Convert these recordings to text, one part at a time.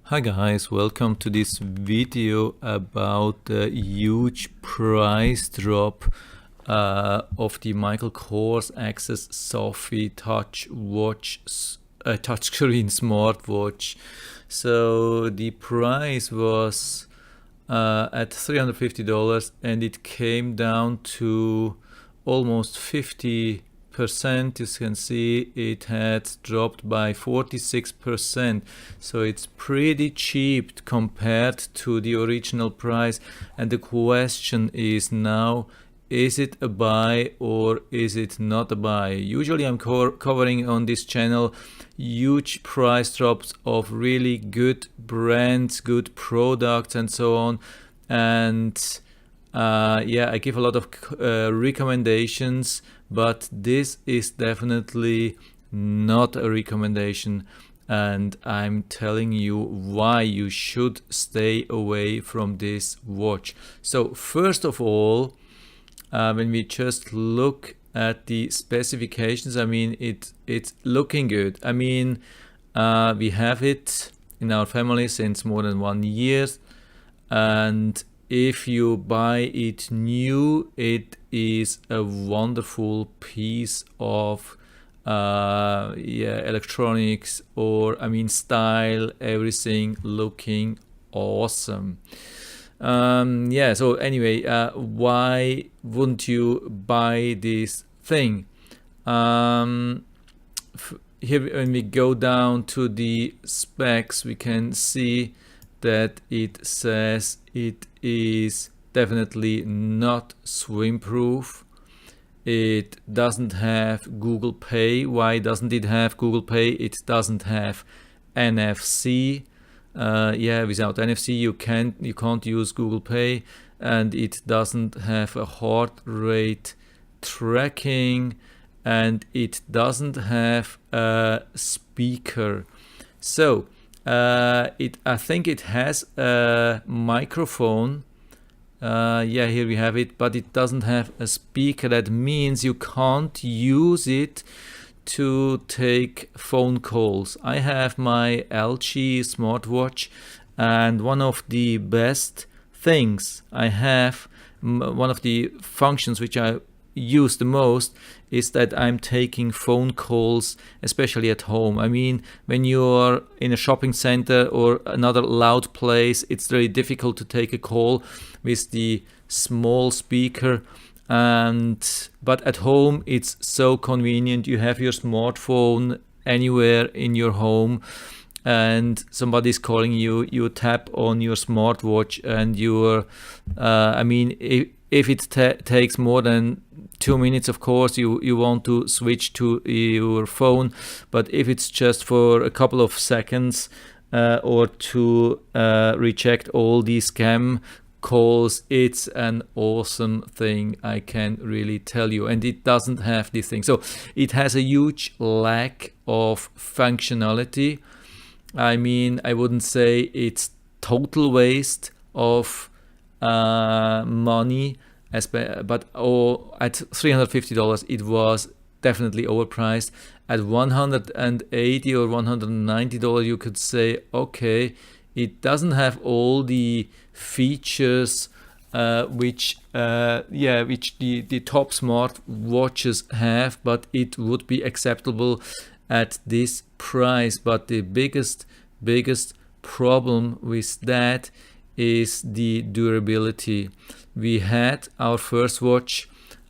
Hi guys, welcome to this video about the huge price drop of the Michael Kors Access Sofie touchscreen smartwatch. So the price was at $350 and it came down to almost 50%. You can see it had dropped by 46%, so it's pretty cheap compared to the original price. And the question is now, is it a buy or is it not a buy? Usually I'm covering on this channel huge price drops of really good brands, good products and so on, and I give a lot of recommendations, but this is definitely not a recommendation, and I'm telling you why you should stay away from this watch. So first of all, when we just look at the specifications, I mean it's looking good. I mean we have it in our family since more than 1 year, and if you buy it new, it is a wonderful piece of electronics, or I mean style, everything looking awesome. So anyway, why wouldn't you buy this thing? Here when we go down to the specs, we can see that it says it is definitely not swim proof. It doesn't have Google Pay. Why doesn't it have Google Pay? It doesn't have NFC. Without NFC you can't use Google Pay, and it doesn't have a heart rate tracking, and it doesn't have a speaker. So I think it has a microphone. Here we have it, but it doesn't have a speaker. That means you can't use it to take phone calls. I have my LG smartwatch, and one of the best things I have, one of the functions which I use the most, is that I'm taking phone calls, especially at home. I mean, when you're in a shopping center or another loud place, it's very difficult to take a call with the small speaker. But at home it's so convenient. You have your smartphone anywhere in your home, and somebody's calling you, you tap on your smartwatch, and if it takes more than 2 minutes, of course you want to switch to your phone, but if it's just for a couple of seconds or to reject all these scam calls, it's an awesome thing, I can really tell you. And it doesn't have this thing, so it has a huge lack of functionality. I mean, I wouldn't say it's total waste of money, but at $350 it was definitely overpriced. At $180 or $190 you could say, okay, it doesn't have all the features which the top smart watches have, but it would be acceptable at this price. But the biggest problem with that is the durability. We had our first watch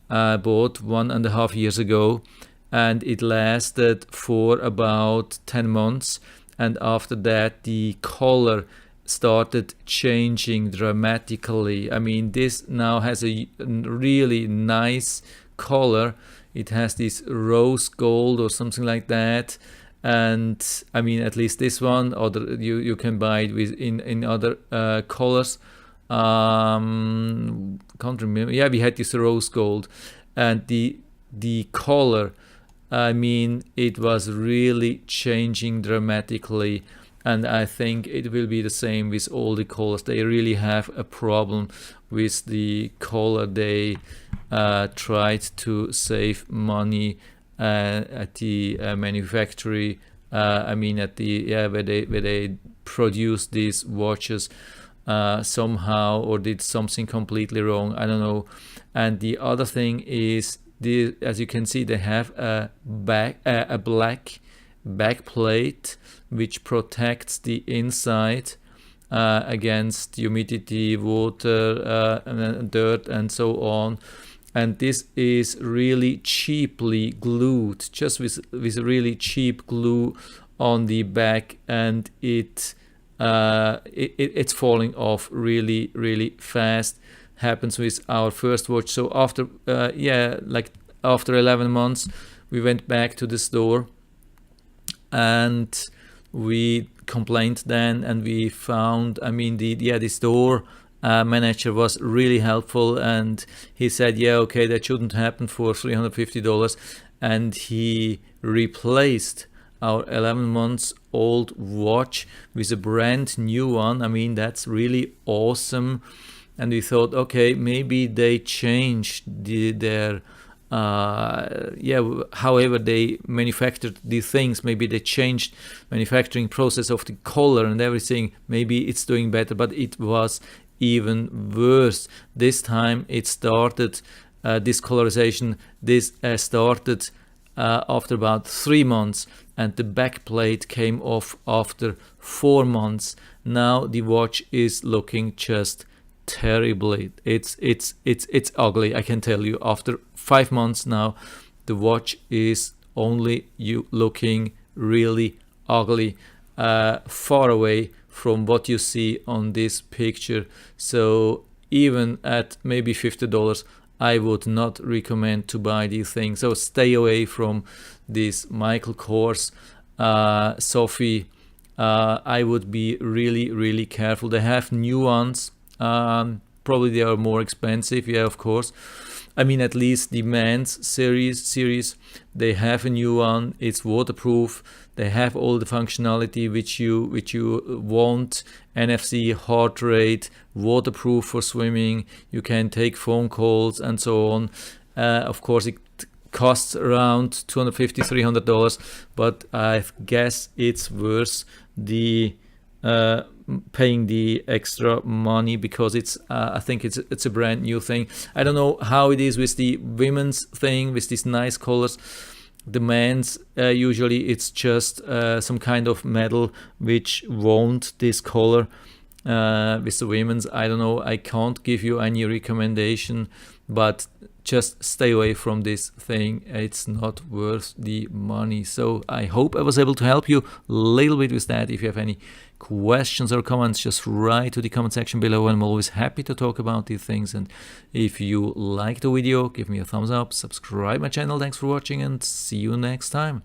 bought 1.5 years ago, and it lasted for about 10 months, and after that the color started changing dramatically. I mean, this now has a really nice color. It has this rose gold or something like that, and I mean, at least this one, or you can buy it in other colors. Can't remember. Yeah, we had this rose gold, and the color, I mean, it was really changing dramatically, and I think it will be the same with all the colors. They really have a problem with the color. They tried to save money at the manufacturer. Where they produced these watches somehow, or did something completely wrong. I don't know. And the other thing is, as you can see, they have a black back plate which protects the inside against humidity, water, and dirt, and so on. And this is really cheaply glued, just with really cheap glue on the back, and it's falling off really fast. Happens with our first watch. So after after 11 months, we went back to the store and we complained then, and we found, the store manager was really helpful, and he said, yeah, okay, that shouldn't happen for $350, and he replaced our 11 months old watch with a brand new one. That's really awesome. And we thought, okay, maybe they changed their however they manufactured these things. Maybe they changed manufacturing process of the color and everything. Maybe it's doing better, but it was even worse. This time it started, discolorization. This started after about 3 months, and the back plate came off after 4 months. Now the watch is looking just terribly. It's ugly, I can tell you. After 5 months now, the watch is only looking really ugly, far away from what you see on this picture. So even at maybe $50, I would not recommend to buy these things. So stay away from this Michael Kors Sofie. I would be really careful. They have new ones. Probably they are more expensive, yeah, of course. At least the men's series, they have a new one. It's waterproof. They have all the functionality which you want. NFC, heart rate, waterproof for swimming. You can take phone calls and so on. Of course, it costs around $250-300, but I guess it's worth the paying the extra money, because I think it's a brand new thing. I don't know how it is with the women's thing with these nice colors. The men's usually it's just some kind of metal which won't discolor. With the women's, I don't know. I can't give you any recommendation, but just stay away from this thing. It's not worth the money. So I hope I was able to help you a little bit with that. If you have any questions or comments, just write to the comment section below. I'm always happy to talk about these things. And if you like the video, give me a thumbs up, subscribe my channel. Thanks for watching, and see you next time.